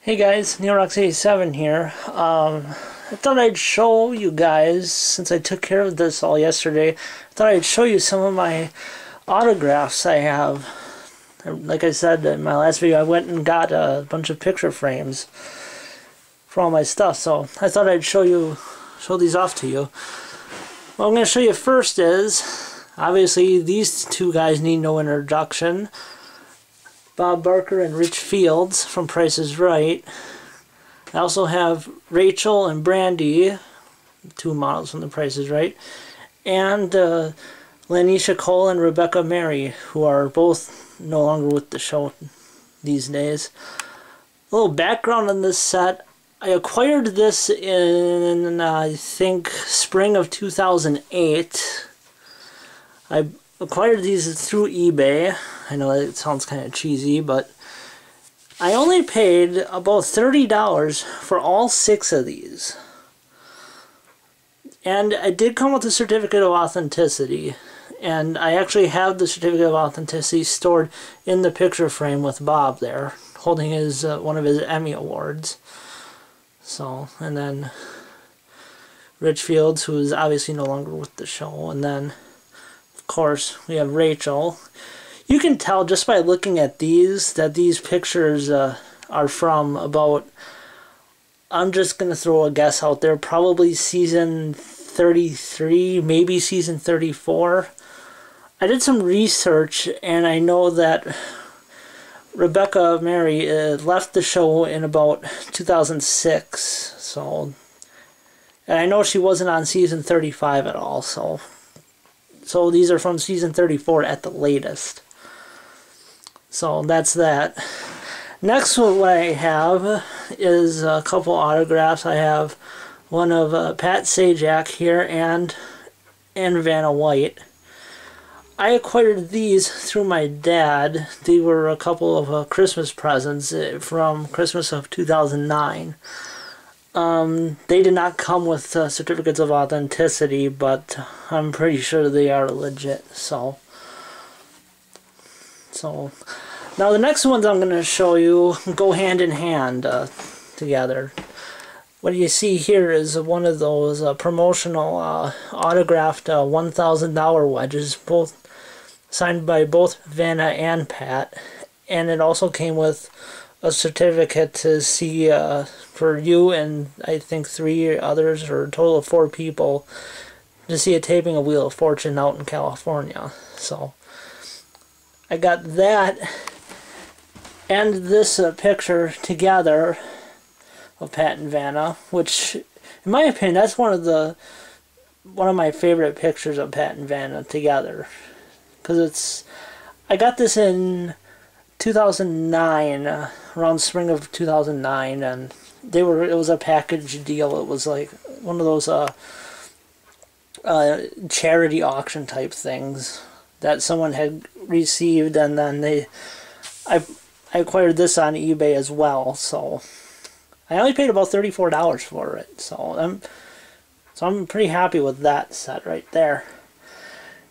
Hey guys, neilrocks87 here. I thought I'd show you guys, since I took care of this all yesterday, I thought I'd show you some of my autographs I have. Like I said in my last video, I went and got a bunch of picture frames for all my stuff, so I thought I'd show these off to you. What I'm going to show you first is, obviously these two guys need no introduction. Bob Barker and Rich Fields from Price is Right. I also have Rachel and Brandy, two models from The Price is Right, and Lanisha Cole and Rebecca Mary, who are both no longer with the show these days. A little background on this set. I acquired this in, I think, spring of 2008. I acquired these through eBay. I know it sounds kind of cheesy, but I only paid about $30 for all 6 of these. And it did come with a certificate of authenticity. And I actually have the certificate of authenticity stored in the picture frame with Bob there, holding his one of his Emmy Awards. So, and then Rich Fields, who is obviously no longer with the show, and then of course we have Rachel. You can tell just by looking at these that these pictures are from about, I'm just going to throw a guess out there, probably season 33, maybe season 34. I did some research and I know that Rebecca Mary left the show in about 2006, so, and I know she wasn't on season 35 at all, so these are from season 34 at the latest. So that's that. Next, what I have is a couple autographs. I have one of Pat Sajak here and Vanna White. I acquired these through my dad. They were a couple of Christmas presents from Christmas of 2009. They did not come with certificates of authenticity, but I'm pretty sure they are legit. So now the next ones I'm going to show you go hand in hand together. What you see here is one of those promotional autographed $1,000 wedges, both signed by both Vanna and Pat, and it also came with a certificate to see for you and I think 3 others, or a total of 4 people, to see a taping of Wheel of Fortune out in California. So I got that and this picture together of Pat and Vanna, which in my opinion that's one of my favorite pictures of Pat and Vanna together, because I got this in 2009, around spring of 2009, and it was a package deal. It was like one of those charity auction type things that someone had received, and then I acquired this on eBay as well. So I only paid about $34 for it. So I'm pretty happy with that set right there.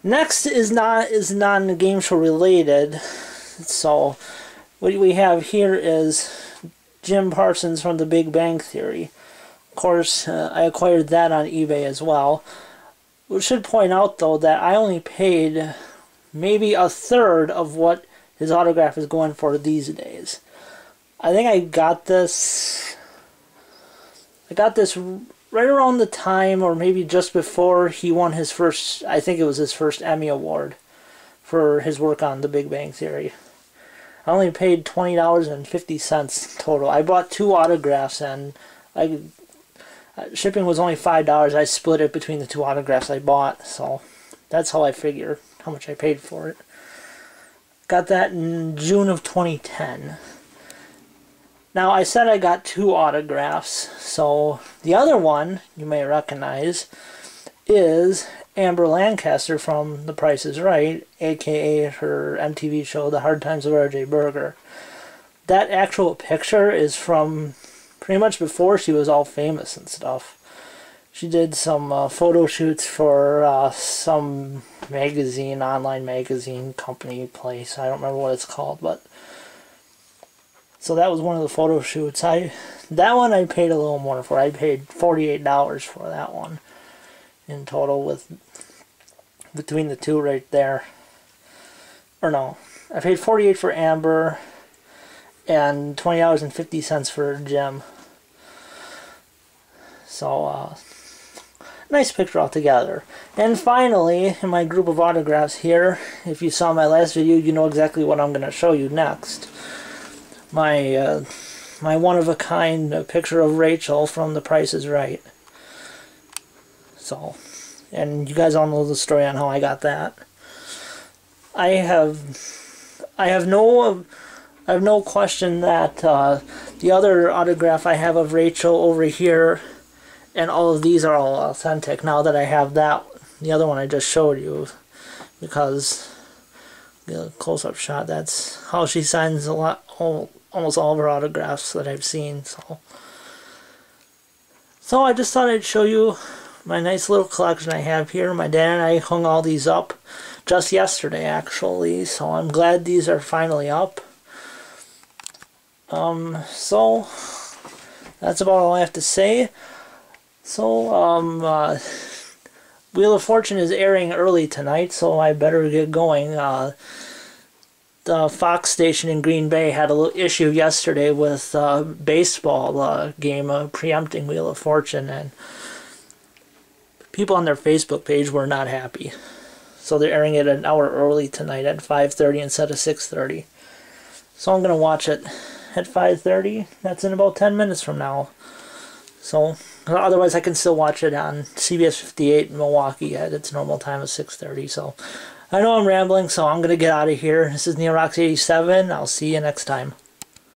Next is non-game show related. So what we have here is Jim Parsons from The Big Bang Theory. Of course, I acquired that on eBay as well. We should point out though that I only paid maybe a third of what his autograph is going for these days. I think I got this right around the time, or maybe just before he won his first, I think it was his first Emmy Award for his work on The Big Bang Theory. I only paid $20.50 total. I bought 2 autographs and shipping was only $5. I split it between the 2 autographs I bought, so that's how I figure how much I paid for it. Got that in June of 2010. Now, I said I got 2 autographs, so the other one you may recognize is Amber Lancaster from The Price is Right, aka her MTV show The Hard Times of R.J. Berger. That actual picture is from pretty much before she was all famous and stuff. She did some photo shoots for some magazine, online magazine company place. I don't remember what it's called, but So that was one of the photo shoots. That one I paid a little more for. I paid $48 for that one in total, with between the two right there. Or no, I paid $48 for Amber and $20.50 for Jim. So nice picture altogether. And finally, in my group of autographs here, if you saw my last video, you know exactly what I'm going to show you next. My my one-of-a-kind picture of Rachel from The Price is Right. So, and you guys all know the story on how I got that. I have no question that the other autograph I have of Rachel over here and all of these are all authentic now that I have that, the other one I just showed you, because the close-up shot, that's how she signs almost all of her autographs that I've seen. So I just thought I'd show you my nice little collection I have here. My dad and I hung all these up just yesterday, actually, so I'm glad these are finally up. So that's about all I have to say. So Wheel of Fortune is airing early tonight, so I better get going. The Fox station in Green Bay had a little issue yesterday with baseball game preempting Wheel of Fortune, and people on their Facebook page were not happy. So they're airing it an hour early tonight at 5:30 instead of 6:30. So I'm going to watch it at 5:30. That's in about 10 minutes from now. So otherwise I can still watch it on CBS 58 in Milwaukee at its normal time of 6:30. So I know I'm rambling, so I'm going to get out of here. This is neilrocks87. I'll see you next time.